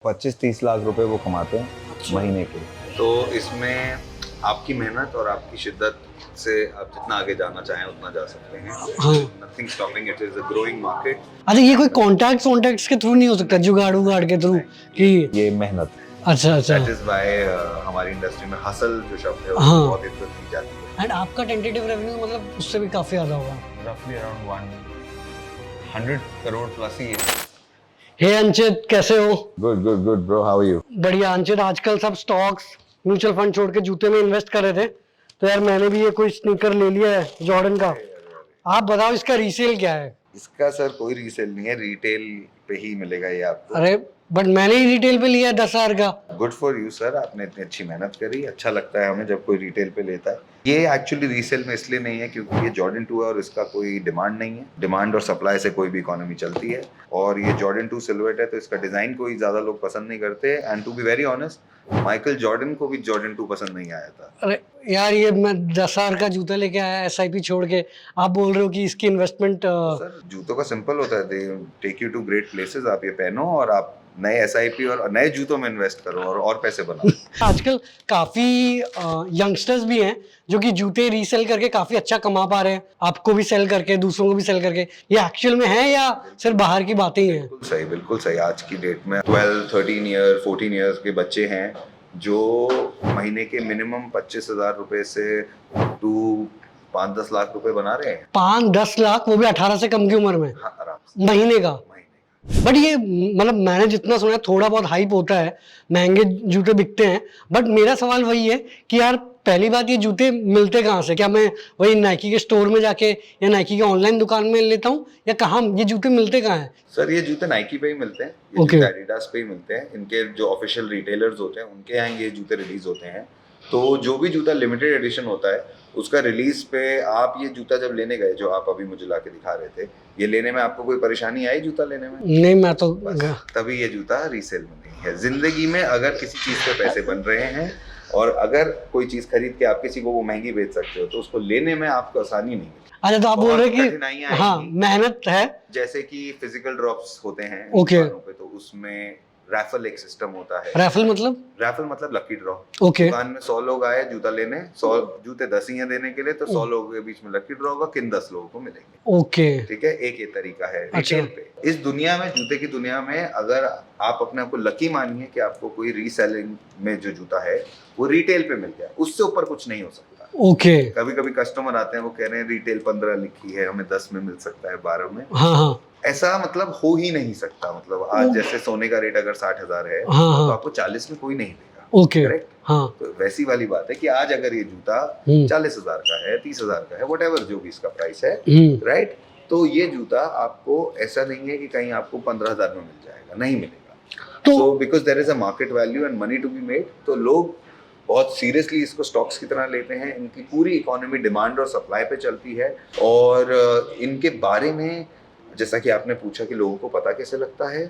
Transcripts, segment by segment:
25-30 लाख रुपए वो कमाते हैं महीने के। तो इसमें आपकी मेहनत और आपकी शिद्दत से आप जितना आगे जाना चाहें उतना जा सकते हैं। हाँ। Nothing stopping it, is a growing market. अच्छा, ये कोई कॉन्टैक्ट्स के थ्रू नहीं हो सकता, जुगाड़ के थ्रू कि ये मेहनत। अच्छा दैट इज व्हाई हमारी इंडस्ट्री में हसल जो शब्द है हाँ। वो बहुत इज्जत दी जाती है। एंड आपका टेंटेटिव रेवेन्यू मतलब उससे भी काफी ज्यादा होगा। रफली अराउंड 100 करोड़ प्लस ही है। हे अंचित, कैसे हो? Good bro, how are you? बढ़िया अंचित, आजकल सब स्टॉक्स म्यूचुअल फंड छोड़ के जूते में इन्वेस्ट कर रहे थे, तो यार मैंने भी ये कोई स्नीकर ले लिया है जॉर्डन का। आप बताओ इसका रीसेल क्या है? इसका सर कोई रीसेल नहीं है, रिटेल पे ही मिलेगा ये आपको। अरे बट मैंने ही रिटेल पे लिया है 10,000 का। गुड फॉर यू सर, आपने इतनी अच्छी मेहनत करी। अच्छा लगता है हमें जब कोई रिटेल पे लेता है। ये एक्चुअली रीसेल में इसलिए नहीं है क्योंकि ये जॉर्डन 2 है और इसका कोई डिमांड नहीं है। डिमांड और सप्लाई से कोई भी इकोनॉमी चलती है। और ये जॉर्डन 2 सिल्हूएट है तो इसका डिजाइन कोई ज्यादा लोग पसंद नहीं करते। And to be very honest, Michael Jordan को भी जॉर्डन 2 पसंद नहीं आया था। अरे यार, ये मैं 10,000 का जूता लेके आया SIP छोड़ के, आप बोल रहे हो कि इसकी इन्वेस्टमेंट। सर जूतों का सिंपल होता है, they take you to great places. आप ये पहनो और आप नए SIP और नए जूतों में इन्वेस्ट करो और पैसे बनाओ। आजकल काफी यंगस्टर्स भी हैं जो कि जूते रीसेल करके काफी अच्छा कमा पा रहे हैं, आपको भी सेल करके, दूसरों को भी सेल करके। ये एक्चुअल में है या सिर्फ बाहर की बातें ही हैं? बिल्कुल सही। आज की डेट में 12, 13 ईयर, 14 ईयर्स के बच्चे हैं जो महीने के मिनिमम 25,000 रुपए से टू 5-10 लाख रुपए बना रहे हैं। 5-10 लाख, वो भी 18 से कम की उम्र में, हाँ, आराम से महीने का। महीने। बट ये मतलब मैंने जितना सुना है थोड़ा बहुत हाइप होता है, महंगे जूते बिकते हैं। बट मेरा सवाल वही है कि यार पहली बात, ये जूते मिलते कहाँ से? क्या मैं वही नाइकी के स्टोर में जाके या नाइकी के ऑनलाइन दुकान में लेता हूँ, या कहाँ ये जूते मिलते कहाँ हैं? सर ये जूते नाइकी पे ही मिलते हैं, ये Okay. जूते एडिडास पे ही मिलते हैं। इनके जो ऑफिशियल रिटेलर्स होते हैं उनके यहाँ ये जूते रिलीज होते हैं। तो जो भी जूता लिमिटेड एडिशन होता है उसका रिलीज पे आप ये जूता जब लेने गए, जो आप अभी मुझे लाके दिखा रहे थे, ये लेने में आपको कोई परेशानी आई जूता लेने में? नहीं, मैं तो तभी ये जूता रीसेल में नहीं है। जिंदगी में अगर किसी चीज पे पैसे बन रहे हैं और अगर कोई चीज खरीद के आप किसी को वो महंगी बेच सकते हो तो उसको लेने में आपको आसानी नहीं है। अच्छा, तो आप बोल रहे हैं कठिनाइयां कि हाँ आएंगी। मेहनत है। जैसे कि फिजिकल ड्रॉप्स होते हैं Okay. दुकानों पे, तो उसमें रैफल एक सिस्टम होता है। रैफल मतलब? रैफल मतलब लकी ड्रॉ। Okay. दुकान में 100 लोग आए जूता लेने, 100 जूते 10 ही हैं देने के लिए, तो 100 लोगों के बीच में लकी ड्रॉ होगा, किन 10 लोगों को मिलेंगे। ओके। ठीक है, एक ये तरीका है अच्छा। रिटेल पे। इस दुनिया में, जूते की दुनिया में, अगर आप अपने आप को लकी मानिए कि आपको कोई रीसेलिंग में जो जूता है वो रिटेल पे मिल गया, उससे ऊपर कुछ नहीं हो सकता। ओके। कभी कभी कस्टमर आते हैं, वो कह रहे हैं रिटेल 15 लिखी है, हमें 10 में मिल सकता है, 12 में। हाँ हाँ ऐसा मतलब हो ही नहीं सकता। मतलब आज जैसे सोने का रेट अगर 60,000 है हाँ, तो हाँ। आपको 40 में कोई नहीं देगा। ओके। करेक्ट? हाँ। तो वैसी वाली बात है कि आज अगर ये जूता 40,000 का है, 30,000 का है, व्हाटएवर जो भी इसका प्राइस है, राइट, तो ये जूता आपको ऐसा नहीं है कि कहीं आपको 15,000 में मिल जाएगा, नहीं मिलेगा। तो because there is a market value and money to be made, तो लोग बहुत सीरियसली इसको स्टॉक्स की तरह लेते हैं। इनकी पूरी इकोनॉमी डिमांड और सप्लाई पे चलती है। और इनके बारे में जैसा कि आपने पूछा कि लोगों को पता कैसे लगता है,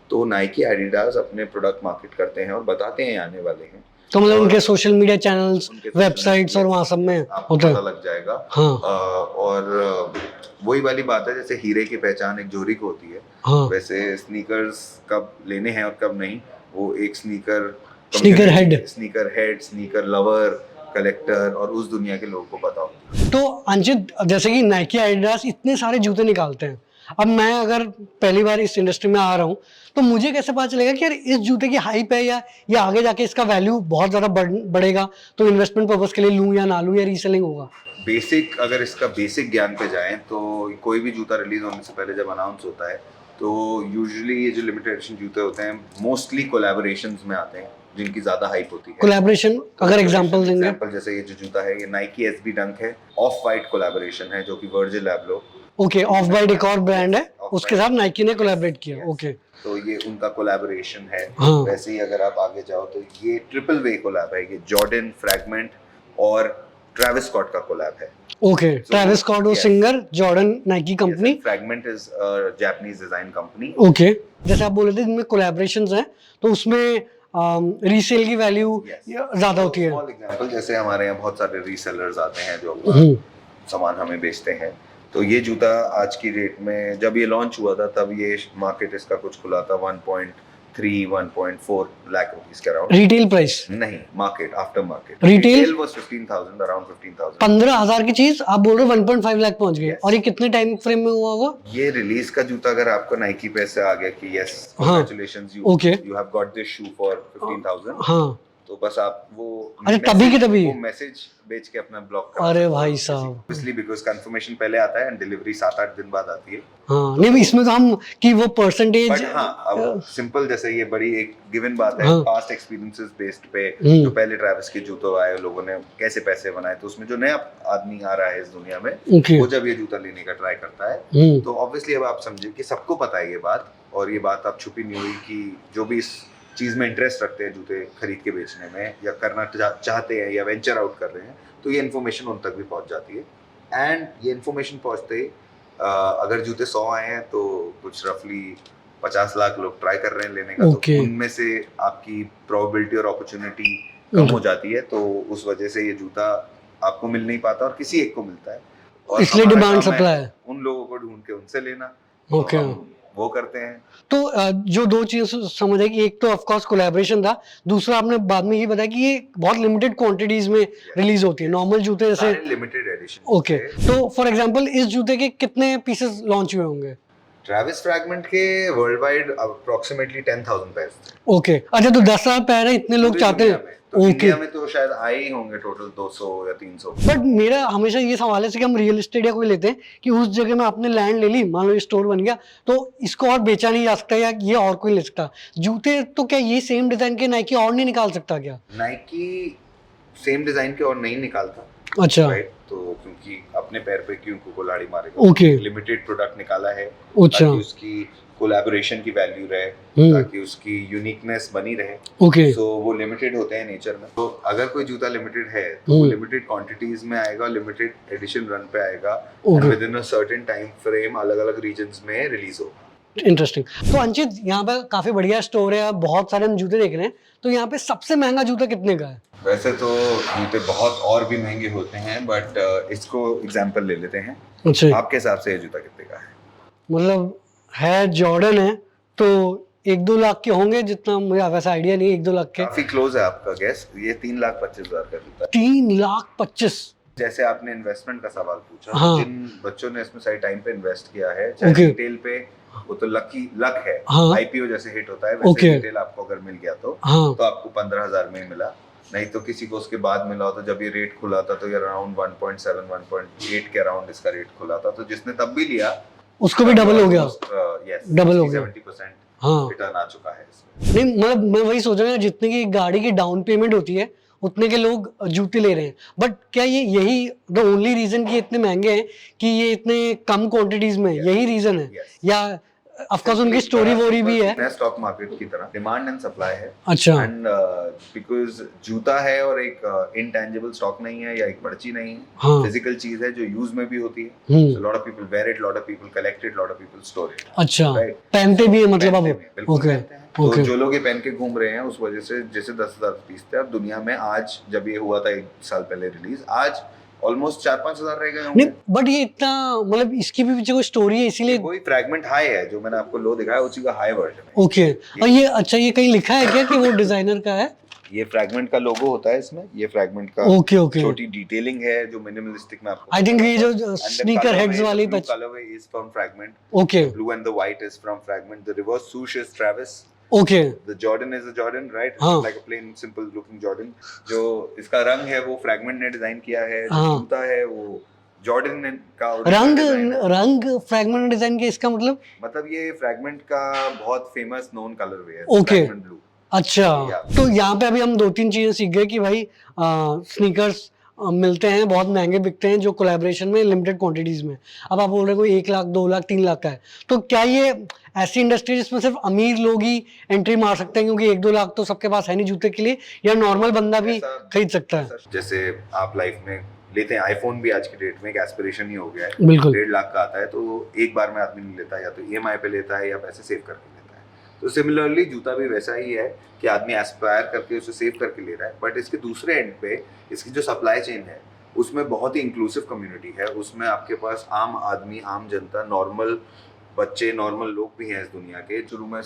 तो नाइकी एडिडास अपने प्रोडक्ट मार्केट करते हैं और बताते हैं आने वाले हैं। तो मतलब उनके सोशल मीडिया चैनल्स, वेबसाइट्स और वहाँ सब में आपको होता है। पता लग जाएगा। हाँ। और वही वाली बात है, जैसे हीरे की पहचान एक जोहरी को होती है, हाँ। वैसे स्नीकर्स कब लेने हैं और कब नहीं, वो एक sneaker head, sneaker lover, collector और उस दुनिया के लोगों को पता होता है। तो अंचित, जैसे कि नाइकी एडिडास इतने सारे जूते निकालते हैं, अब मैं अगर पहली बार इस इंडस्ट्री में आ रहा हूँ तो मुझे कैसे पता चलेगा कि यार इस जूते की हाइप है, या ये आगे जाके इसका वैल्यू बहुत ज़्यादा बढ़ेगा, तो इन्वेस्टमेंट पर्पस के लिए लूँ या ना लूँ, या रीसेलिंग होगा? बेसिक, अगर इसका बेसिक ज्ञान पे जाएं तो कोई भी जूता रिलीज होने से पहले जब अनाउंस होता है तो यूजुअली ये जो लिमिटेड एडिशन जूते होते हैं मोस्टली कोलैबोरेशंस में आते हैं जिनकी ज्यादा हाइप होती है। कोलैबोरेशन अगर एग्जांपल देंगे? एग्जांपल जैसे ये जो जूता है, ये नाइकी SB डंक है, ऑफ वाइट कोलैबोरेशन है जो कि वर्जिल एब्लो। ओके, ऑफ वाइट एक और ब्रांड है, उसके साथ नाइकी ने कोलैबोरेट किया। ओके, तो ये उनका कोलैबोरेशन है। हाँ। वैसे ही अगर आप आगे जाओ तो ये ट्रिपल वे कोलैब है, ये जॉर्डन, फ्रैगमेंट और ट्रेविस स्कॉट का कोलैब है। ओके, ट्रेविस स्कॉट वो singer, Jordan Nike company, fragment is Japanese design company. Okay. जैसे आप बोल रहे थे इनमें कोलैबोरेशंस हैं, तो उसमें रीसेल की वैल्यू ज्यादा होती है। स्मॉल एग्जांपल, जैसे हमारे यहाँ बहुत सारे रीसेलर्स आते हैं जो अपना सामान हमें बेचते हैं। तो ये जूता आज की डेट में, जब ये लॉन्च हुआ था तब ये मार्केट इसका कुछ खुला था 1.4 लाख रुपीस के अराउंड। रिटेल प्राइस नहीं, market, after market Retail? Was 15,000, around 15,000। 15,000 की चीज आप बोल रहे हो 1.5 लाख पहुंच गए, Yes. और ये कितने टाइम फ्रेम में हुआ होगा? ये रिलीज का जूता अगर आपको नाइकी पे से आ गया कि यस हाँ। Congratulations Okay. You have got this shoe for 15,000, हाँ, तो बस आप वो अरे तभी के तभी? वो मैसेज भेज के अपना ब्लॉक कर, अरे भाई साहब, इसलिए बिकॉज कंफर्मेशन पहले आता है एंड डिलीवरी 7-8 दिन बाद आती है। हाँ नहीं इसमें तो हम कि वो परसेंटेज, बट हाँ, अब सिंपल जैसे ये बड़ी एक गिवन बात है, हाँ। पास्ट एक्सपीरियंसेस बेस्ड पे हम्म। जो पहले ट्रैविस के जूते आए लोगों ने कैसे पैसे बनाए, तो उसमें जो नया आदमी आ रहा है इस दुनिया में, ओके, वो जब ये जूता लेने का ट्राई करता है तो ऑब्वियसली अब आप समझिए कि सबको पता है ये बात, और ये बात अब छुपी नहीं हुई कि जो भी इस चीज में इंटरेस्ट रखते हैं जूते खरीद के बेचने में या करना चाहते हैं या वेंचर आउट कर रहे हैं, तो ये इन्फॉर्मेशन उन तक भी पहुंच जाती है। एंड ये इन्फॉर्मेशन पहुंचते ही अगर जूते 100 आए हैं तो कुछ रफली 50 लाख लोग ट्राई कर रहे हैं लेने का, Okay. तो उनमें से आपकी प्रोबेबिलिटी और अपॉर्चुनिटी कम हो जाती है, तो उस वजह से ये जूता आपको मिल नहीं पाता और किसी एक को मिलता है, और इसलिए हमारा डिमांड काम है सप्लाई है। उन लोगों को ढूंढ के उनसे लेना। ओके, तो हम वो करते हैं। तो जो दो चीजें समझ है कि एक तो ऑफ कोर्स कोलैबोरेशन था, दूसरा आपने बाद में ये बताया कि ये बहुत लिमिटेड क्वांटिटीज में रिलीज होती है, नॉर्मल जूते जैसे। Limited edition. ओके, तो फॉर एग्जांपल इस जूते के कितने पीसेस लॉन्च हुए होंगे? ट्रैविस फ्रैगमेंट के वर्ल्ड वाइड अप्रोक्सीमेटली 10,000 पेयर्स थे ओके, अच्छा तो 10,000 पैर है, इतने लोग पूरी चाहते दुनिया हैं। में। तो ओके, इंडिया में तो शायद आए ही होंगे टोटल 200 या 300। बट मेरा हमेशा ये सवाल है कि हम रियल एस्टेट या कोई लेते हैं कि उस जगह में आपने लैंड ले ली, मान लो ये स्टोर बन गया, तो इसको और बेचा नहीं जा सकता या ये और कोई ले सकता? जूते तो क्या ये सेम डिजाइन के नाइकी और नहीं निकाल सकता क्या? नाइकी सेम डिजाइन के और नहीं निकालता, अच्छा, राइट? तो क्योंकि अपने पैर पे क्यों कुल्हाड़ी मारेगा, ओके, लिमिटेड प्रोडक्ट निकाला है अच्छा, ताकि उसकी कोलैबोरेशन की वैल्यू रहे, ताकि उसकी यूनिकनेस बनी रहे। ओके, तो वो लिमिटेड होते हैं नेचर में, तो अगर कोई जूता लिमिटेड है तो वो लिमिटेड क्वांटिटीज में आएगा, लिमिटेड एडिशन रन पे आएगा, Okay. With in a certain time frame अलग अलग रीजन्स में रिलीज होगा। इंटरेस्टिंग। तो अंचित, यहाँ पे काफी बढ़िया स्टोर है, बहुत सारे हम जूते देख रहे हैं, तो यहाँ पे सबसे महंगा जूता कितने का है? वैसे तो जूते बहुत और भी महंगे होते हैं, बट इसको एग्जांपल ले लेते हैं। अच्छा, आपके हिसाब से ये जूता कितने का है? मतलब है जॉर्डन है तो 1-2 लाख के होंगे, जितना मुझे वैसा आइडिया नहीं है, 1-2 लाख के। काफी क्लोज है आपका गैस, ये 3,25,000 का जूता है। 3,25,000? जैसे आपने इन्वेस्टमेंट का सवाल पूछा, हाँ। जिन बच्चों ने इसमें सही टाइम पे इन्वेस्ट किया है, चाहे Okay. रिटेल पे, वो तो लक है, हाँ। आईपीओ जैसे हिट होता है, वैसे Okay. रिटेल आपको अगर मिल गया तो हाँ, आपको 15,000 में ही मिला, नहीं तो किसी को उसके बाद मिला हो, तो जब ये रेट खुला था तो ये अराउंड 1.7 1.8 के अराउंड इसका रेट खुला था, तो जिसने तब भी लिया उसको भी डबल हो गया। यस, Double हो गया। 70% हाँ, रिटर्न आ चुका है इसमें। नहीं मतलब मैं वही सोच रहा हूँ, जितने की गाड़ी की डाउन पेमेंट होती है उतने के लोग जूते ले रहे हैं, बट क्या ये यही द ओनली रीजन कि ये इतने महंगे हैं कि ये इतने कम क्वांटिटीज में, यही रीजन है? Yes. या ऑफ कोर्स उनकी स्टोरी वोरी भी है? स्टॉक मार्केट की तरह डिमांड एंड सप्लाई है, अच्छा, एंड बिकॉज जूता है और एक इंटेंजिबल स्टॉक नहीं है या एक पर्ची नहीं है, हाँ, फिजिकल चीज है जो यूज में भी होती है। Hmm, lot of people wear it, lot of people collect it, lot of people store it. अच्छा, Right. पहनते भी है मतलब अब? पहनते हैं, बिल्कुल ओके, पहनते हैं। तो ओके, जो लोग ये पहन के घूम रहे हैं उस वजह से, जैसे 10,000 पीस थे, अब दुनिया में आज जब ये हुआ था 1 साल पहले रिलीज, आज ऑलमोस्ट 4-5 हज़ार रह गए होंगे। नहीं बट ये इतना मतलब इसकी भी पीछे कोई स्टोरी है इसीलिए? कोई फ्रैगमेंट हाई है जो मैंने आपको लो दिखाया, उसी का हाई वर्जन है। ओके, और ये अच्छा ये कहीं लिखा है क्या कि वो डिजाइनर का है? ये फ्रैगमेंट का लोगो होता है इसमें, ये फ्रैगमेंट का ओके, ओके, छोटी डिटेलिंग है जो मिनिमलिस्टिक में आपको। आई थिंक ये जो स्नीकर हेड्स वाली blue colorway is from fragment, okay, blue and the white is from fragment, the reverse swoosh is Travis, okay, the Jordan is a Jordan, right? हाँ. It's like a plain simple looking Jordan. जो इसका रंग है वो fragment ने design किया है, जो हाँ. जूता है वो जॉर्डन ने का रंग design है। रंग फ्रैगमेंट डिजाइन के, इसका मतलब ये फ्रैगमेंट का बहुत फेमस नोन कलरवे है, Okay. Fragment blue. अच्छा, Yeah. तो यहाँ पे अभी हम 2-3 चीजें सीख गए कि भाई स्नीकर्स मिलते हैं, बहुत महंगे बिकते हैं, जो कोलैबोरेशन में लिमिटेड क्वांटिटीज में। अब आप बोल रहे हो कोई 1 लाख 2 लाख 3 लाख का है, तो क्या ये ऐसी इंडस्ट्री जिसमें सिर्फ अमीर लोग ही एंट्री मार सकते हैं, क्योंकि 1-2 लाख तो सबके पास है नहीं जूते के लिए, या नॉर्मल बंदा भी ऐसा- खरीद सकता है? जैसे आप लाइफ में लेते हैं आईफोन भी आज की डेट में एक एस्पिरेशन ही हो गया है, बिल्कुल, 1.5 लाख का आता है, तो एक बार में आदमी नहीं लेता, या तो ईएमआई पे लेता है या पैसे सेव करके लेता है। तो सिमिलरली जूता भी वैसा ही है कि आदमी एस्पायर करके उसे सेव करके ले रहा है, बट इसके दूसरे एंड पे इसकी जो सप्लाई चेन है उसमें बहुत ही इंक्लूसिव कम्युनिटी है, उसमें आपके पास आम आदमी, आम जनता, नॉर्मल बच्चे, नॉर्मल लोग भी हैं इस दुनिया के, शुरू में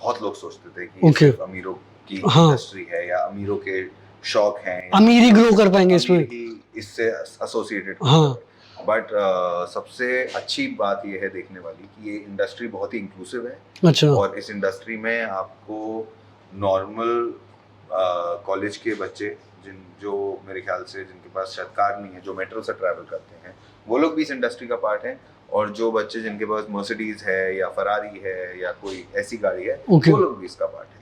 बहुत लोग सोचते थे कि ये Okay. सिर्फ अमीरों की हाँ। इंडस्ट्री है या अमीरों के शौक हैं, अमीर ही ग्रो कर पाएंगे इसमें। अमीर ही इससे एसोसिएटेड। हाँ। बट सबसे अच्छी बात यह है देखने वाली कि ये इंडस्ट्री बहुत ही इंक्लूसिव है, अच्छा। और इस इंडस्ट्री में आपको नॉर्मल कॉलेज के बच्चे जो मेरे ख्याल से जिनके पास शायद कार नहीं है, जो मेट्रो से ट्रैवल करते हैं, वो लोग भी इस इंडस्ट्री का पार्ट हैं, और जो बच्चे जिनके पास मर्सिडीज है या फरारी है या कोई ऐसी गाड़ी है, Okay. वो लोग भी इसका पार्ट है।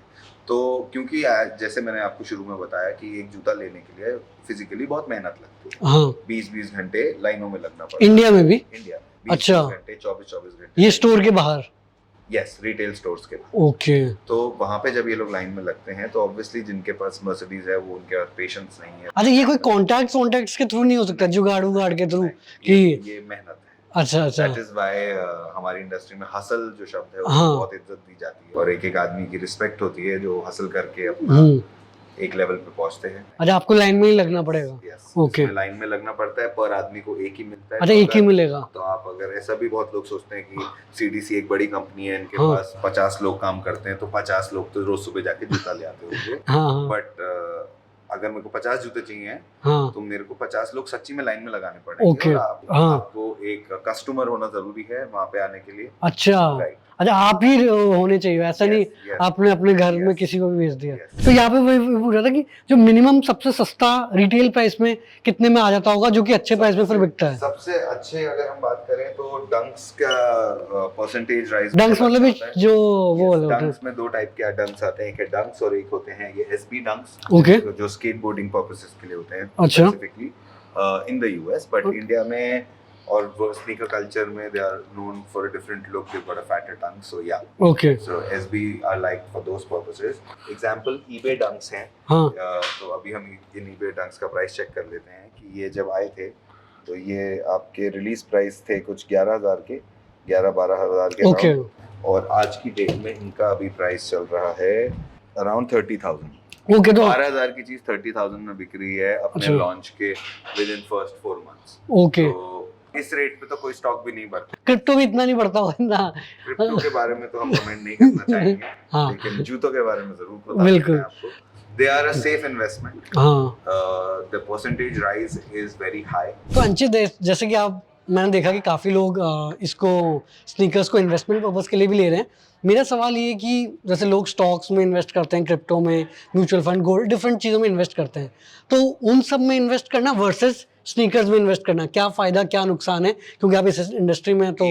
तो क्योंकि जैसे मैंने आपको शुरू में बताया कि एक जूता लेने के लिए फिजिकली बहुत मेहनत लगती है, हाँ। 20-20 घंटे लाइनों में लगना पड़ता है। इंडिया में भी? इंडिया में 20 अच्छा। घंटे, 24-24 घंटे। ये स्टोर के बाहर? यस, रिटेल स्टोर्स के। ओके। तो वहां पे जब ये लोग लाइन में लगते हैं तो ऑब्वियसली जिनके पास मर्सिडीज है वो उनके पास पेशेंस नहीं है। अच्छा, ये कोई कॉन्टैक्ट्स के थ्रू नहीं हो सकता, जुगाड़ के थ्रू कि? ये मेहनत है। अच्छा अच्छा। दैट इज व्हाई हमारी इंडस्ट्री में हसल जो शब्द है उसको हाँ। बहुत इज्जत दी जाती है, और एक एक आदमी की रिस्पेक्ट होती है जो हसल करके अपना हम्म। एक लेवल पे पहुंचते हैं। अच्छा, आपको लाइन में ही लगना पड़ेगा? Yes, Okay. इसमें लाइन में लगना पड़ता है, पर आदमी को एक ही मिलता है। अच्छा, तो एक ही अगर- मिलेगा? तो आप अगर ऐसा भी बहुत लोग सोचते हैं कि सीडीसी एक बड़ी कंपनी है, इनके हाँ। पास 50 लोग काम करते हैं, तो 50 लोग तो रोज सुबह जाके जूता ले आते होंगे। हाँ हाँ बट अगर मेरे को 50 जूते चाहिए हाँ। तो मेरे को 50 लोग सच्ची में लाइन में लगाने पड़ेंगे। Okay. और हाँ। आपको एक कस्टमर होना जरूरी है वहां पे आने के लिए। अच्छा। Right. अच्छा, आप ही होने चाहिए, ऐसा नहीं yes. आपने अपने घर में Yes. किसी को भी भेज दिया? Yes. तो यहाँ पे वही पूछ रहा था कि जो मिनिमम सबसे सस्ता रिटेल प्राइस में कितने में आ जाता होगा, जो कि अच्छे प्राइस में फिर बिकता है? सबसे अच्छे अगर हम बात करें तो डंक्स का परसेंटेज राइज। डंक्स मतलब जो वो वाले होते हैं? डंक्स में दो टाइप के डंक्स आते हैं, एक है डंक्स और एक होते हैं ये एसबी डंक्स। Okay. जो स्केटबोर्डिंग पर्पसेस के लिए होते हैं अच्छा। Specifically in the US, but Okay. India में और स्नीकर कल्चर में they are known for a different look, they got a fatter tongue, so yeah okay. So SB are like for those purposes. Example eBay dunks हैं। हाँ। तो अभी हम इन eBay dunks का प्राइस चेक कर लेते हैं कि ये जब आए थे तो ये आपके रिलीज प्राइस थे कुछ 11,000 के, 11-12 हज़ार के ओके। around, और आज की डेट में इनका अभी प्राइस चल रहा है अराउंड 30,000। ओके। तो 12,000 की चीज 30,000 में बिक रही है अपने अच्छा। लॉन्च के with in first 4 months. Okay. तो इस रेट पे तो कोई स्टॉक भी नहीं बढ़ता। क्रिप्टो भी इतना नहीं बढ़ता होगा ना? क्रिप्टो के बारे में तो हम कमेंट नहीं करना चाहेंगे, हाँ। लेकिन जूतों के बारे में जरूर बता बिल्कुल। सकते हैं आपको। They are a safe investment. हाँ। The percentage rise is very high. तो अंचित, जैसे कि आप, मैंने देखा कि काफ़ी लोग इसको, स्नीकर्स को इन्वेस्टमेंट पर्पस के लिए भी ले रहे हैं। मेरा सवाल ये है कि जैसे लोग स्टॉक्स में इन्वेस्ट करते हैं, क्रिप्टो में, म्यूचुअल फंड, गोल्ड, डिफरेंट चीज़ों में इन्वेस्ट करते हैं, तो उन सब में इन्वेस्ट करना वर्सेस स्नीकर्स में इन्वेस्ट करना, क्या फ़ायदा क्या नुकसान है, क्योंकि आप इस इंडस्ट्री में तो?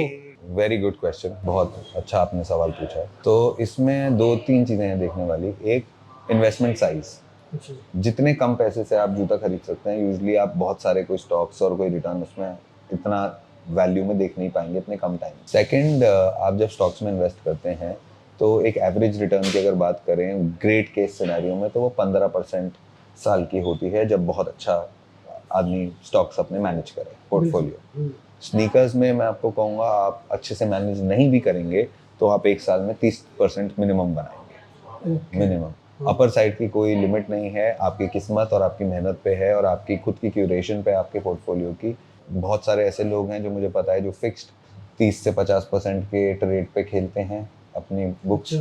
वेरी गुड क्वेश्चन, बहुत अच्छा आपने सवाल पूछा है। तो इसमें 2-3 चीज़ें हैं देखने वाली। एक, इन्वेस्टमेंट साइज। जितने कम पैसे से आप जूता खरीद सकते हैं, यूजली आप बहुत सारे कोई स्टॉक्स और कोई रिटर्न उसमें इतना वैल्यू में देख नहीं पाएंगे इतने कम टाइम। सेकंड, आप जब स्टॉक्स में इन्वेस्ट करते हैं तो एक एवरेज रिटर्न की अगर बात करें ग्रेट केस सिनेरियो में, तो वो 15% साल की होती है, जब बहुत अच्छा आदमी स्टॉक्स अपने मैनेज करे पोर्टफोलियो। स्नीकर्स में मैं आपको कहूँगा, आप अच्छे से मैनेज नहीं भी करेंगे तो आप एक साल में 30% मिनिमम बनाएंगे। मिनिमम। अपर साइड की कोई लिमिट नहीं है, आपकी किस्मत और आपकी मेहनत पे है, और आपकी खुद की क्यूरेशन पे आपके पोर्टफोलियो की। बहुत सारे ऐसे लोग हैं जो मुझे पता है जो फिक्स्ड 30 से 50% के ट्रेड पे खेलते हैं अपनी बुक्स।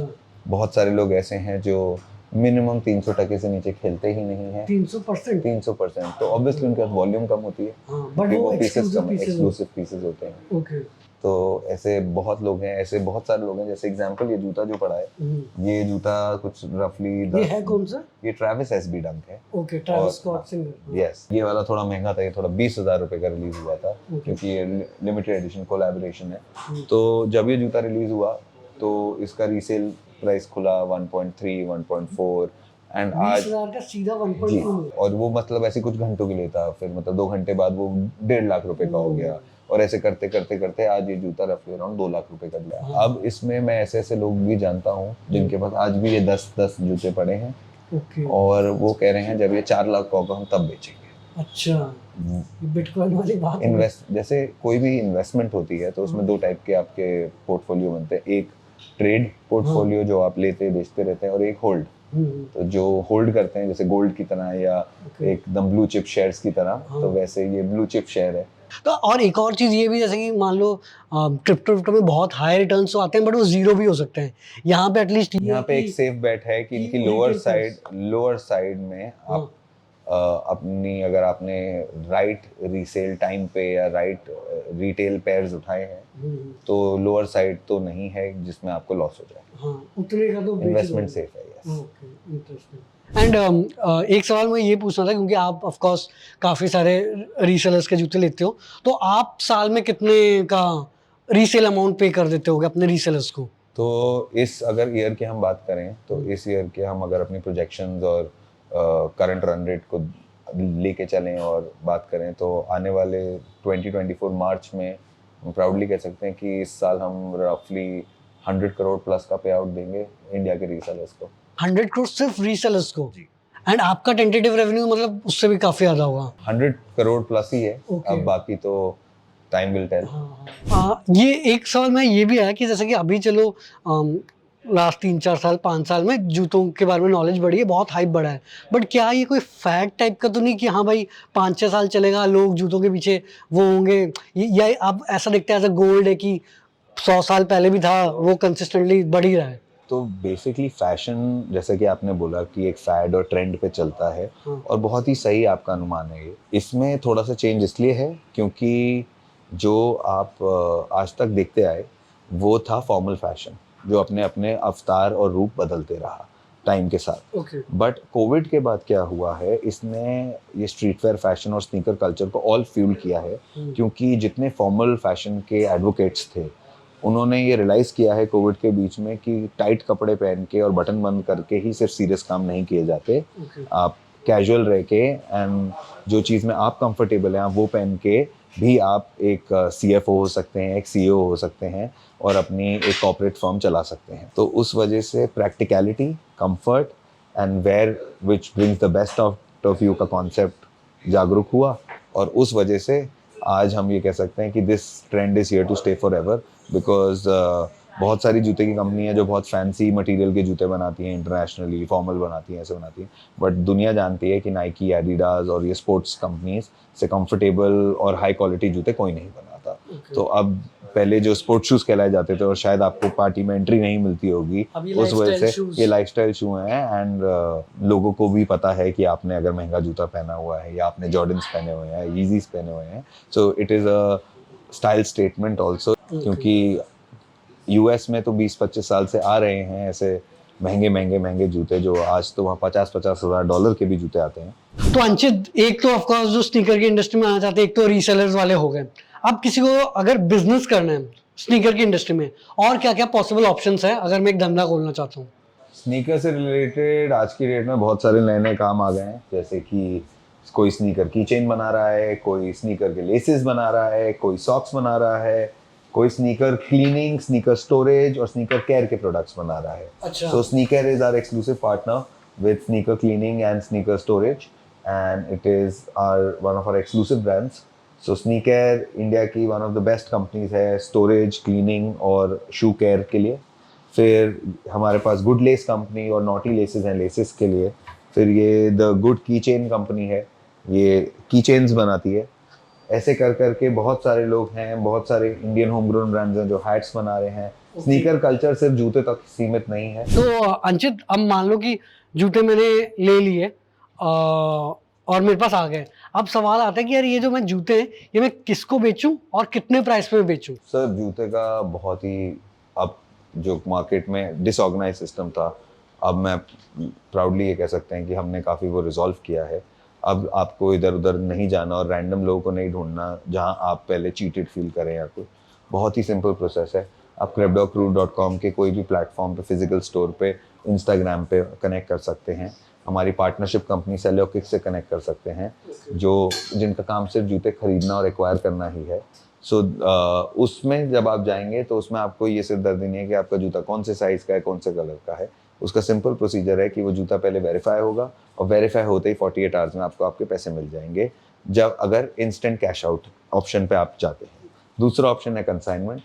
बहुत सारे लोग ऐसे हैं जो मिनिमम 300% से नीचे खेलते ही नहीं है। 300%? 300%। तो ऑब्वियसली उनके पास वॉल्यूम कम होती है, बट वो पीसेस कम, एक्सक्लूसिव पीसेस होते हैं। ओके। तो ऐसे बहुत लोग हैं, ऐसे बहुत सारे लोग हैं। जैसे एग्जांपल ये जूता जो पड़ा है, ये जूता कुछ रफली ये है कौन सा? ये ट्रैविस एसबी डंक है। Okay, Travis Scott singer. Yes, ये वाला थोड़ा महंगा था, ये थोड़ा 20,000 रुपए का रिलीज हुआ था, क्योंकि ये लिमिटेड एडिशन कोलैबोरेशन है। तो जब ये जूता रिलीज हुआ तो इसका रीसेल प्राइस खुला 1.3, 1.4 एंड आज 20,000 का सीधा जी, 1.2। और वो मतलब ऐसे कुछ घंटों के लिए था, फिर मतलब 2 घंटे बाद वो 1.5 लाख रुपए का हो गया, और ऐसे करते करते करते आज ये जूता रफली अराउंड 2 लाख रुपए का दिया। अब इसमें मैं ऐसे ऐसे लोग भी जानता हूँ जिनके पास आज भी ये 10 जूते पड़े हैं, और वो कह रहे हैं जब ये 4 लाख का होगा हम तब बेचेंगे। अच्छा, बिटकॉइन वाली बात। इन्वेस्ट, जैसे कोई भी इन्वेस्टमेंट होती है तो उसमें 2 टाइप के आपके पोर्टफोलियो बनते हैं। एक ट्रेड पोर्टफोलियो जो आप लेते बेचते रहते हैं, और एक होल्ड। तो जो होल्ड करते हैं जैसे गोल्ड की तरह या एकदम ब्लू चिप शेयर्स की तरह, तो वैसे ये ब्लू चिप शेयर है। तो और एक और चीज़ ये भी, जैसे कि मान लो क्रिप्टो में बहुत हाई रिटर्न्स तो आते हैं, बट वो जीरो भी हो सकते हैं। यहाँ पे एटलीस्ट यहाँ पे एक सेफ बेट है कि इनकी लोअर साइड में आप अपनी, अगर आपने राइट रीसेल टाइम पे या राइट रिटेल पेयर्स उठाए हैं तो लोअर साइड तो नहीं है जिसमें आपको लॉस हो जाए। हाँ, उतने का तो इन्वेस्टमेंट सेफ है। यस। Okay, interesting. एंड एक सवाल मैं ये पूछना था, क्योंकि आप ऑफ कोर्स काफ़ी सारे रीसेलर्स के जूते लेते हो, तो आप साल में कितने का रीसेल अमाउंट पे कर देते होगे अपने रीसेलर्स को? तो इस अगर ईयर की हम बात करें तो इस ईयर के हम अगर अपनी प्रोजेक्शंस और करंट रन रेट को लेके चलें और बात करें तो आने वाले 2024 मार्च में हम प्राउडली कह सकते हैं कि इस साल हम रफली 100 करोड़ प्लस का पे आउट देंगे इंडिया के रीसेलर्स को। 100 करोड़ सिर्फ रीसेलर्स को? एंड आपका टेंटेटिव रेवेन्यू मतलब उससे भी काफ़ी ज़्यादा होगा? 100 करोड़ प्लस ही है। Okay. अब बाकी तो टाइम विल टेल। ये एक सवाल में ये भी आया कि जैसे कि अभी चलो लास्ट 3-4 साल 5 साल में जूतों के बारे में नॉलेज बढ़ी है, बहुत हाइप बढ़ा है, बट क्या ये कोई फैक्ट टाइप का तो नहीं कि हाँ भाई 5-6 साल चलेगा, लोग जूतों के पीछे वो होंगे, या अब ऐसा दिखता है एज अ गोल्ड है कि 100 साल पहले भी था, वो कंसिस्टेंटली बढ़ ही रहा है? तो बेसिकली फैशन, जैसे कि आपने बोला कि एक फैड और ट्रेंड पे चलता है, और बहुत ही सही आपका अनुमान है ये। इसमें थोड़ा सा चेंज इसलिए है क्योंकि जो आप आज तक देखते आए वो था फॉर्मल फैशन, जो अपने अपने अवतार और रूप बदलते रहा टाइम के साथ। बट कोविड के बाद क्या हुआ है, इसने ये स्ट्रीट वेयर फैशन और स्नीकर कल्चर को ऑल फ्यूल किया है, क्योंकि जितने फॉर्मल फैशन के एडवोकेट्स थे उन्होंने ये रियलाइज़ किया है कोविड के बीच में कि टाइट कपड़े पहन के और बटन बंद करके ही सिर्फ सीरियस काम नहीं किए जाते। आप कैजुअल रह के एंड जो चीज़ में आप कंफर्टेबल हैं आप वो पहन के भी आप एक CFO हो सकते हैं, एक CEO हो सकते हैं और अपनी एक कॉर्पोरेट फर्म चला सकते हैं। तो उस वजह से practicality, comfort and wear which brings the best out of you का कॉन्सेप्ट जागरूक हुआ, और उस वजह से आज हम ये कह सकते हैं कि this trend is here to stay forever, because बहुत सारी जूते की कंपनी है जो बहुत फैंसी मटेरियल के जूते बनाती हैं, इंटरनेशनली फॉर्मल बनाती हैं, ऐसे बनाती हैं, बट दुनिया जानती है कि नाइकी, एडिडास और ये स्पोर्ट्स कंपनीज से कंफर्टेबल और हाई क्वालिटी जूते कोई नहीं बनाता। तो अब पहले जो स्पोर्ट्स शूज़ कहलाए जाते थे और शायद आपको पार्टी में एंट्री नहीं मिलती होगी, उस वजह से ये लाइफस्टाइल शू हैं, एंड लोगों को भी पता है कि आपने अगर महंगा जूता पहना हुआ है या आपने जॉर्डन्स पहने हुए हैं, यीज़ीज पहने हुए हैं, so it is a style statement also. क्योंकि US में तो 20-25 साल से आ रहे हैं ऐसे महंगे जूते, जो आज तो वहाँ $50,000 के भी जूते आते हैं। तो अंचित, एक तो ऑफकोर्स जो स्नीकर की इंडस्ट्री में आना चाहते हैं, एक तो रीसेलर्स वाले हो गए। अब किसी को अगर बिजनेस करना है स्नीकर की इंडस्ट्री में, और क्या क्या पॉसिबल ऑप्शंस है अगर मैं एक धंधा खोलना चाहता हूँ? स्नीकर से रिलेटेड आज की डेट में बहुत सारे नए नए काम आ गए हैं, जैसे कि कोई स्नीकर की चेन बना रहा है, कोई स्नीकर के लेसेस बना रहा है, कोई सॉक्स बना रहा है, कोई स्नीकर क्लीनिंग, स्नीकर स्टोरेज और स्नीकर केयर के प्रोडक्ट्स बना रहा है। अच्छा। So sneaker is our exclusive partner with sneaker cleaning and sneaker storage, and it is one of our exclusive brands. So sneaker India की one of the best companies है storage, cleaning और shoe care के लिए। फिर हमारे पास good lace company और naughty laces हैं लेसेस के लिए। फिर ये द गुड की चेन कंपनी है, ये की चेन्स बनाती है। ऐसे कर करके बहुत सारे लोग हैं, बहुत सारे इंडियन होम ग्रोन ब्रांड्स हैं जो हैट्स बना रहे हैं। स्नीकर कल्चर सिर्फ जूते तक सीमित नहीं है। तो अंचित, अब मान लो कि जूते मैंने ले लिए और मेरे पास आ गए, अब सवाल आता है कि यार ये जो मैं जूते हैं ये मैं किसको बेचूं और कितने प्राइस पे बेचूं? सर जूते का बहुत ही, अब जो मार्केट में डिसऑर्गेनाइज सिस्टम था, अब मैं प्राउडली ये कह सकते हैं कि हमने काफ़ी वो रिजॉल्व किया है। अब आपको इधर उधर नहीं जाना और रैंडम लोगों को नहीं ढूंढना जहां आप पहले चीटेड फील करें या कुछ। बहुत ही सिंपल प्रोसेस है। आप crepdogcrew.com के कोई भी प्लेटफॉर्म पे, फिजिकल स्टोर पे, इंस्टाग्राम पे कनेक्ट कर सकते हैं। हमारी पार्टनरशिप कंपनी सेलोकिक से कनेक्ट कर सकते हैं, जो जिनका काम सिर्फ जूते खरीदना और एक्वायर करना ही है। सो उसमें जब आप जाएंगे तो उसमें आपको ये सिरदर्दी नहीं है कि आपका जूता कौन से साइज़ का है, कौन से कलर का है। उसका सिंपल प्रोसीजर है कि वो जूता पहले वेरीफाई होगा और वेरीफाई होते ही 48 आवर्स में आपको आपके पैसे मिल जाएंगे, जब अगर इंस्टेंट कैश आउट ऑप्शन पे आप जाते हैं। दूसरा ऑप्शन है कंसाइनमेंट।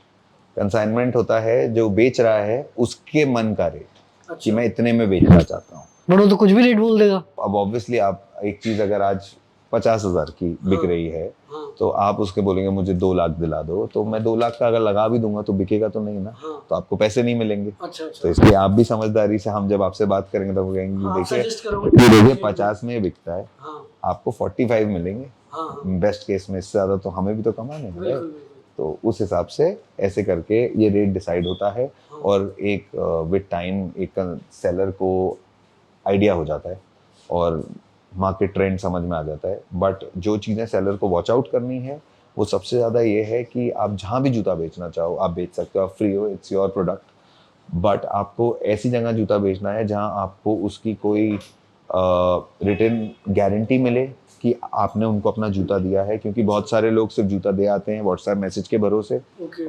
कंसाइनमेंट होता है जो बेच रहा है उसके मन का रेट, कि मैं इतने में बेचना चाहता हूँ। बड़ो तो कुछ भी रेट बोल देगा। अब ऑब्वियसली आप एक चीज़ अगर आज 50,000 की बिक रही है, तो आप उसके बोलेंगे मुझे 2 लाख दिला दो, तो मैं 2 लाख का अगर लगा भी दूंगा तो बिकेगा तो नहीं ना, तो आपको पैसे नहीं मिलेंगे। तो इसलिए आप भी समझदारी से, हम जब आपसे बात करेंगे तो वो कहेंगे देखिए 50 में बिकता है, आपको 45 मिलेंगे बेस्ट केस में, इससे ज्यादा तो हमें भी तो कमाने हैं। तो उस हिसाब से ऐसे करके ये रेट डिसाइड होता है, और एक विद टाइम एक सेलर को आइडिया हो जाता है और मार्केट ट्रेंड समझ में आ जाता है। बट जो चीज़ें सेलर को वॉच आउट करनी है वो सबसे ज़्यादा ये है कि आप जहाँ भी जूता बेचना चाहो आप बेच सकते हो, आप फ्री हो, इट्स योर प्रोडक्ट। बट आपको ऐसी जगह जूता बेचना है जहाँ आपको उसकी कोई रिटन गारंटी मिले कि आपने उनको अपना जूता दिया है, क्योंकि बहुत सारे लोग सिर्फ जूता दे आते हैं व्हाट्सएप मैसेज के भरोसे,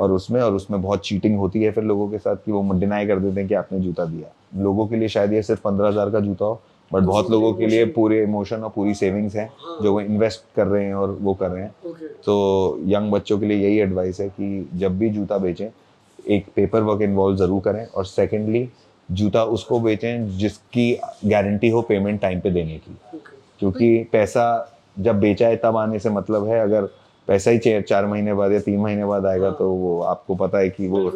और उसमें बहुत चीटिंग होती है फिर लोगों के साथ कि वो डिनाई कर देते हैं कि आपने जूता दिया। लोगों के लिए शायद ये सिर्फ 15,000 का जूता हो, बट बहुत लोगों के लिए पूरे इमोशन और पूरी सेविंग्स हैं जो वो इन्वेस्ट कर रहे हैं और वो कर रहे हैं। तो यंग बच्चों के लिए यही एडवाइस है कि जब भी जूता बेचें एक पेपर वर्क इन्वॉल्व ज़रूर करें, और सेकेंडली जूता उसको बेचें जिसकी गारंटी हो पेमेंट टाइम पे देने की, क्योंकि पैसा जब बेचा है तब आने से मतलब है, अगर पैसा ही 4 महीने बाद या 3 महीने बाद आएगा तो वो आपको पता है कि वो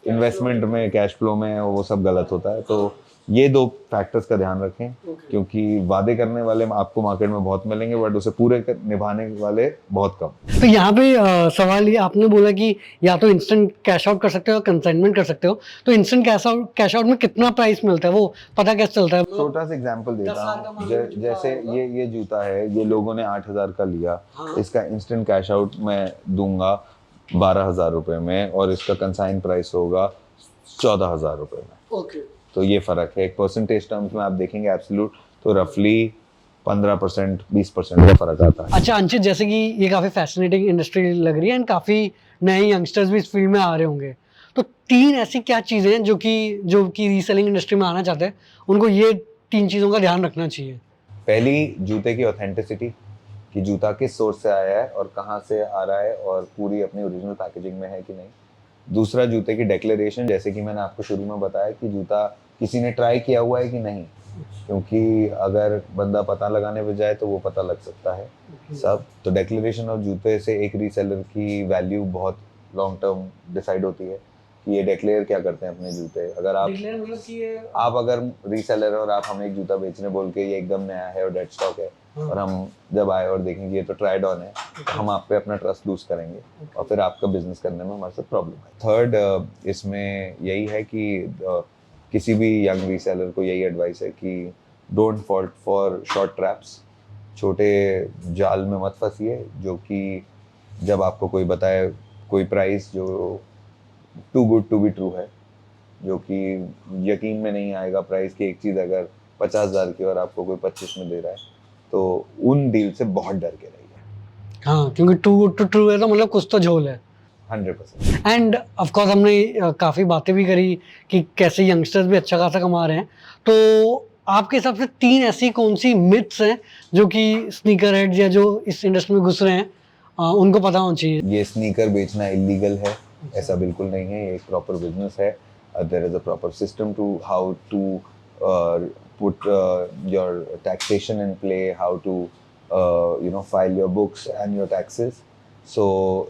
इन्वेस्टमेंट में, कैश फ्लो में वो सब गलत होता है। तो ये 2 फैक्टर्स का ध्यान रखें, क्योंकि वादे करने वाले आपको मार्केट में बहुत मिलेंगे बट उसे पूरे निभाने वाले बहुत कम। तो यहाँ पे सवाल ये, आपने बोला कि या तो इंस्टेंट कैश आउट कर सकते हो या कंसाइनमेंट कर सकते हो, तो इंस्टेंट कैश आउट में कितना प्राइस मिलता है, वो पता कैसे चलता है? छोटा सा एग्जांपल देता हूँ, जैसे ये जूता है, ये लोगों ने 8,000 का लिया, इसका इंस्टेंट कैश आउट मैं दूंगा 12,000 रुपए में, और इसका कंसाइन प्राइस होगा 14,000 रुपए में। तो ये फर्क है। एक परसेंटेज टर्म्स में आप देखेंगे एब्सोल्यूट तो रफली 15% 20% का फर्क आता है। अच्छा अंशित, जैसे कि ये काफी फैसिनेटिंग इंडस्ट्री लग रही है एंड काफी नए यंगस्टर्स भी इस फील्ड में आ रहे होंगे, तो 3 ऐसी क्या चीजें हैं जो कि रीसेलिंग इंडस्ट्री में आना चाहते हैं, उनको ये 3 चीजों का ध्यान रखना चाहिए? पहली, जूते की ऑथेंटिसिटी, कि जूता किस सोर्स से आया है और कहाँ से आ रहा है और पूरी अपनी ओरिजिनल पैकेजिंग में है कि नहीं। दूसरा, जूते की डिक्लेरेशन, जैसे कि मैंने आपको शुरू में बताया कि जूता किसी ने ट्राई किया हुआ है कि नहीं, क्योंकि अगर बंदा पता लगाने पे जाए तो वो पता लग सकता है सब। तो डिक्लेरेशन और जूते से एक रीसेलर की वैल्यू बहुत लॉन्ग टर्म डिसाइड होती है कि ये डिक्लेयर क्या करते हैं अपने जूते। अगर आप अगर रीसेलर और आप हमें एक जूता बेचने बोल के ये एकदम नया है और डेड स्टॉक है, और हम जब आए और देखेंगे ये तो ट्राइड ऑन है, तो हम आप पे अपना ट्रस्ट लूज करेंगे और फिर आपका बिजनेस करने में हमारे साथ प्रॉब्लम है। थर्ड, इसमें यही है कि किसी भी यंग रीसेलर को यही एडवाइस है कि don't fault for short traps. छोटे जाल में मत फंसिए, जो कि जब आपको कोई बताए कोई प्राइस जो too good to be true है, जो कि यकीन में नहीं आएगा प्राइस की, एक चीज़ अगर 50,000 की और आपको कोई 25 में दे रहा है, तो उन डील से बहुत डर के रहिए। हाँ, क्योंकि टू गुड टू ट्रू है तो मतलब कुछ तो झोल है। 100%। एंड ऑफ कोर्स हमने काफ़ी बातें भी करी कि कैसे यंगस्टर्स भी अच्छा खासा कमा रहे हैं, तो आपके हिसाब से 3 ऐसी कौन सी मिथ्स हैं जो कि स्नीकर हेड्स या जो इस इंडस्ट्री में घुस रहे हैं उनको पता होना चाहिए? ये स्नीकर बेचना इलीगल है, ऐसा बिल्कुल नहीं है। ये एक प्रॉपर बिजनेस है। There is a proper system to how to put your taxation in play, how to file your books and your taxes. So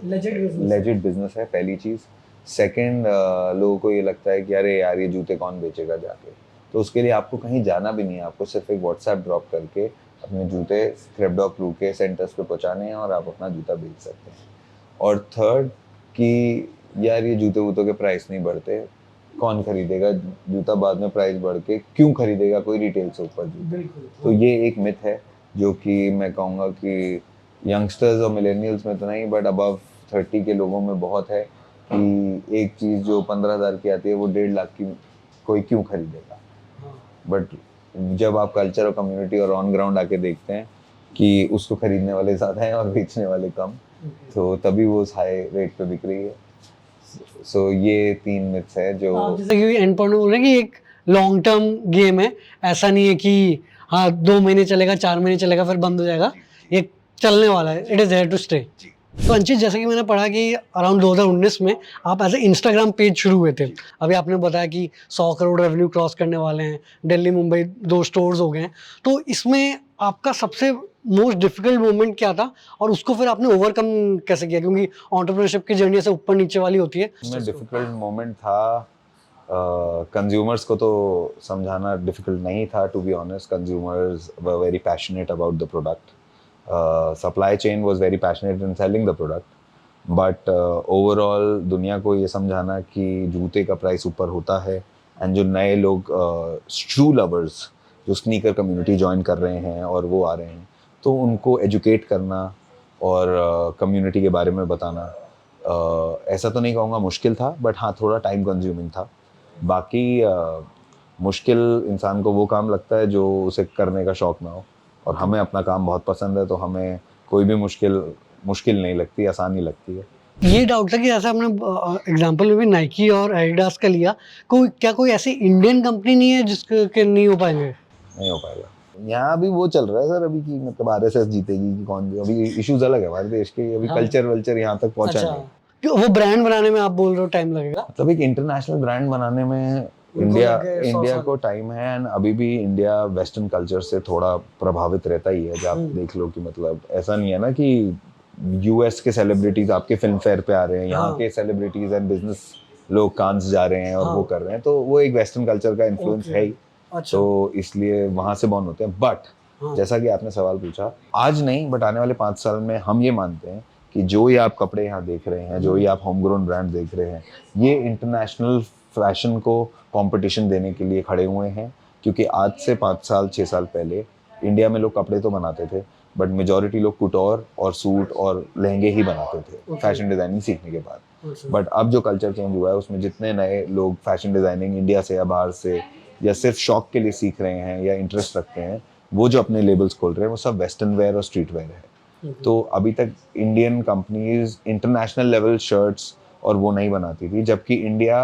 legit business है पहली चीज़। सेकंड, लोगों को ये लगता है कि अरे यार ये जूते कौन बेचेगा जाके, तो उसके लिए आपको कहीं जाना भी नहीं है, आपको सिर्फ एक व्हाट्सएप ड्रॉप करके अपने जूते स्क्रैपडॉग क्रू के सेंटर्स पे पहुंचाने हैं और आप अपना जूता बेच सकते हैं। और थर्ड कि यार ये जूते वूतों के प्राइस नहीं बढ़ते, कौन खरीदेगा जूता, बाद में प्राइस बढ़ के क्यों खरीदेगा कोई रिटेल से ऊपर जूता। तो ये एक मिथ है जो कि मैं कहूँगा कि यंगस्टर्स और मिलेनियल्स में तो नहीं बट अबव 30 के लोगों में बहुत है कि एक चीज़ जो 15,000 की आती है वो 1.5 लाख की कोई क्यों खरीदेगा। बट जब आप कल्चर और कम्युनिटी और ऑन ग्राउंड आके देखते हैं कि उसको खरीदने वाले ज़्यादा हैं और बेचने वाले कम, तो तभी वो उस हाई रेट पे बिक रही है। सो ये 3 मिथ्स है जो जैसे कि एंड पॉइंट में बोल रहे हैं कि एक लॉन्ग टर्म गेम है, ऐसा नहीं है कि हाँ 2 महीने चलेगा 4 महीने चलेगा फिर बंद हो जाएगा, ये चलने वाला है, it is there to stay. तो अंशित, जैसे कि मैंने पढ़ा कि अराउंड 2019 में आप एज ए इंस्टाग्राम पेज शुरू हुए थे। अभी आपने बताया कि 100 करोड़ रेवेन्यू क्रॉस करने वाले हैं, दिल्ली मुंबई 2 स्टोर्स हो गए हैं, तो इसमें आपका सबसे मोस्ट डिफिकल्ट मोमेंट क्या था और उसको फिर आपने ओवरकम कैसे किया, क्योंकि एंटरप्रेन्योरशिप की जर्नी ऐसे ऊपर नीचे वाली होती है। में डिफिकल्ट मोमेंट था, कंज्यूमर्स को तो समझाना डिफिकल्ट नहीं था, to be honest. Consumers were very passionate about the product, supply chain was very passionate in selling the product, but overall दुनिया को ये समझाना कि जूते का प्राइस ऊपर होता है, एंड जो नए लोग शू लवर्स जो स्नीकर कम्युनिटी ज्वाइन कर रहे हैं और वो आ रहे हैं, तो उनको एजुकेट करना और कम्युनिटी के बारे में बताना, ऐसा तो नहीं कहूँगा मुश्किल था, बट हाँ थोड़ा टाइम कंज्यूमिंग था। बाकी मुश्किल इंसान को वो काम लगता है जो उसे करने का शौक ना हो, और हमें अपना काम बहुत पसंद है, तो हमें कोई भी मुश्किल नहीं लगती, आसान ही लगती है। ये डाउट था कि जैसे हमने एग्जांपल में भी नाइकी और एडिडास का लिया, कोई ऐसी इंडियन कंपनी नहीं है जिसके नहीं हो पाएंगे? नहीं हो पाएगा। यहाँ अभी वो चल रहा है सर अभी, की मतलब आरएसएस जीतेगी कि कौन, अभी इश्यूज अलग है हमारे देश के, अभी कल्चर वल्चर यहाँ तक पहुंचा नहीं। क्यों वो ब्रांड बनाने में आप बोल रहे हो टाइम लगेगा? मतलब एक इंटरनेशनल ब्रांड बनाने में इंडिया को टाइम है, एंड अभी भी इंडिया वेस्टर्न कल्चर से थोड़ा प्रभावित रहता ही है। जब आप देख लो कि मतलब ऐसा नहीं है ना कि यूएस के सेलिब्रिटीज आपके फिल्म फेयर पे आ रहे हैं, यहाँ के सेलिब्रिटीज एंड बिजनेस लोग कांस जा रहे हैं और वो कर रहे हैं, तो वो एक वेस्टर्न कल्चर का इन्फ्लुएंस है ही। तो इसलिए वहां से बॉर्न होते हैं। बट जैसा कि आपने सवाल पूछा, आज नहीं बट आने वाले 5 साल में हम ये मानते हैं कि जो ये आप कपड़े यहाँ देख रहे हैं, जो ये आप होम ग्रोन ब्रांड देख रहे हैं, ये इंटरनेशनल फैशन को कंपटीशन देने के लिए खड़े हुए हैं। क्योंकि आज से 5 साल 6 साल पहले इंडिया में लोग कपड़े तो बनाते थे, बट मेजॉरिटी लोग कुटौर और सूट और लहंगे ही बनाते थे फैशन डिजाइनिंग सीखने के बाद। बट अब जो कल्चर चेंज हुआ है उसमें जितने नए लोग फैशन डिजाइनिंग इंडिया से या बाहर से या सिर्फ शौक के लिए सीख रहे हैं या इंटरेस्ट रखते हैं, वो जो अपने लेबल्स खोल रहे हैं वो सब वेस्टर्न वेयर और स्ट्रीट वेयर है। तो अभी तक Indian companies international level shirts और वो नहीं बनाती थी, जबकि India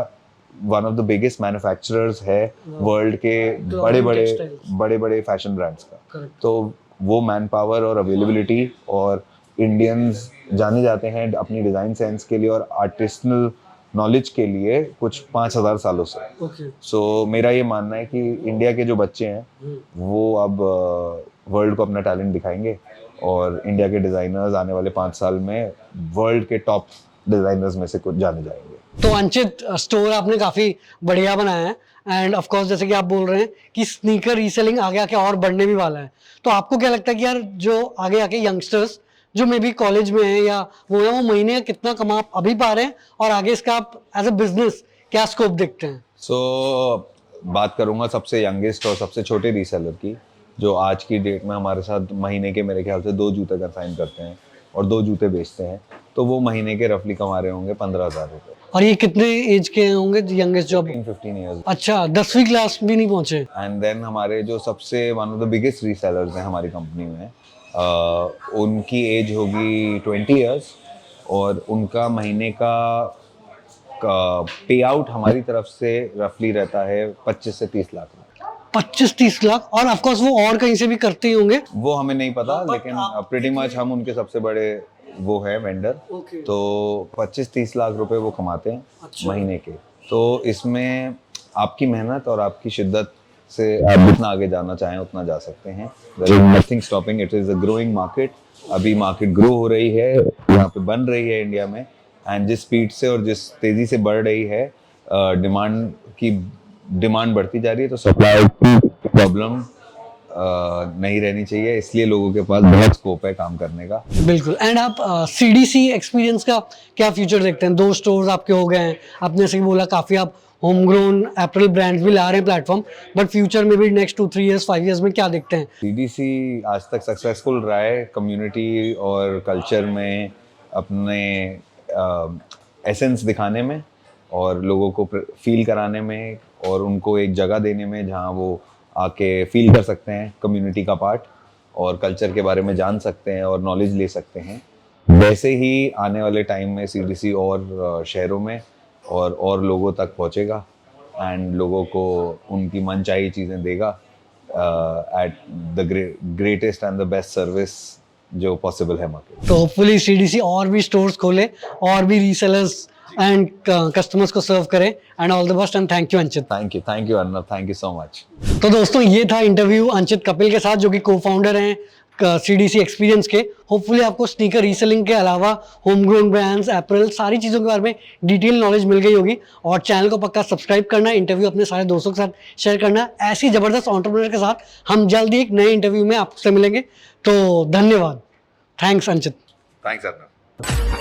one of the biggest manufacturers है वर्ल्ड के बड़े बड़े फैशन ब्रांड्स का। तो वो मैन पावर और अवेलेबिलिटी, और इंडियंस जाने जाते हैं अपनी डिज़ाइन सेंस के लिए और आर्टिस्टिकल नॉलेज के लिए कुछ 5000 सालों से। सो मेरा ये मानना है कि इंडिया के जो बच्चे हैं वो अब वर्ल्ड को अपना टैलेंट दिखाएंगे, और इंडिया के डिज़ाइनर्स आने वाले 5 साल में वर्ल्ड के टॉप डिज़ाइनर्स में से कुछ जाने जाएंगे। तो अंचित, स्टोर आपने काफ़ी बढ़िया बनाया है, एंड ऑफ कोर्स जैसे कि आप बोल रहे हैं कि स्नीकर रीसेलिंग आगे आके और बढ़ने भी वाला है, तो आपको क्या लगता है कि यार जो आगे आके यंगस्टर्स जो मे बी कॉलेज में है या वो महीने का कितना कमा अभी पा रहे हैं, और आगे इसका आप एज अ बिजनेस क्या स्कोप देखते हैं? बात करूंगा सबसे यंगेस्ट और सबसे छोटे रीसेलर की, जो आज की डेट में हमारे साथ महीने के मेरे ख्याल से 2 जूते का साइन करते हैं और 2 जूते बेचते हैं, तो वो महीने के रफली कमा रहे होंगे 15,000 रुपए। और ये कितने एज के होंगे यंगेस्ट जो? 15 ईयर्स। अच्छा, 10वीं क्लास भी नहीं पहुंचे। एंड देन हमारे जो सबसे one of the biggest resellers हैं हमारी कंपनी में, उनकी एज होगी 20 ईयर्स, और उनका महीने का पे आउट हमारी तरफ से रफली रहता है 25 से 30 लाख। 25-30 लाख, और ऑफ कोर्स वो और कहीं से भी करते ही होंगे, वो हमें नहीं पता, लेकिन प्रीटी मच हम उनके सबसे बड़े वो है वेंडर। तो 25-30 लाख रुपए वो कमाते हैं महीने के। तो इसमें आपकी मेहनत और आपकी शिद्दत से आप जितना आगे जाना चाहें उतना जा सकते हैं। There is nothing stopping, it is a growing market। अभी मार्केट ग्रो हो रही है, यहाँ पे बन रही है इंडिया में, एंड जिस स्पीड से और जिस तेजी से बढ़ रही है डिमांड बढ़ती जा रही है, तो सप्लाई की प्रॉब्लम नहीं रहनी चाहिए, इसलिए लोगों के पास बहुत स्कोप है काम करने का। बिल्कुल। एंड आप सीडीसी एक्सपीरियंस का क्या फ्यूचर देखते हैं? 2 स्टोर्स आपके हो गए हैं, आपने जैसे बोला काफ़ी आप होम ग्रोन एप्पल ब्रांड्स भी ला रहे हैं प्लेटफॉर्म, बट फ्यूचर में भी नेक्स्ट 2-3 ईयर्स 5 ईयर्स में क्या देखते हैं? सीडीसी आज तक सक्सेसफुल रहा है कम्युनिटी और कल्चर में अपने एसेंस दिखाने में, और लोगों को फील कराने में, और उनको एक जगह देने में जहाँ वो आके फील कर सकते हैं कम्युनिटी का पार्ट, और कल्चर के बारे में जान सकते हैं और नॉलेज ले सकते हैं। वैसे ही आने वाले टाइम में सीडीसी और शहरों में और लोगों तक पहुंचेगा, एंड लोगों को उनकी मनचाही चीज़ें देगा at the greatest and the best service जो पॉसिबल है मार्केट। तो होपफुली सीडीसी और भी स्टोर्स खोले और भी रीसेलर्स एंड कस्टमर्स को सर्व करें and all the best and thank you Anchit. Thank you Arnab, thank you so much. तो दोस्तों ये था इंटरव्यू अंचित कपिल के साथ, जो कि को फाउंडर हैं CDC एक्सपीरियंस के। होपफुली आपको स्नीकर रीसेलिंग के अलावा होम ग्रोन ब्रांड्स, एपरल, सारी चीज़ों के बारे में डिटेल नॉलेज मिल गई होगी। और चैनल को पक्का सब्सक्राइब करना, इंटरव्यू अपने सारे दोस्तों के साथ शेयर करना। ऐसी ज़बरदस्त एंटरप्रेन्योर के साथ हम जल्द ही एक नए इंटरव्यू में आपसे मिलेंगे। तो धन्यवाद, थैंक्स अंचित। थैंक्स अर्नब।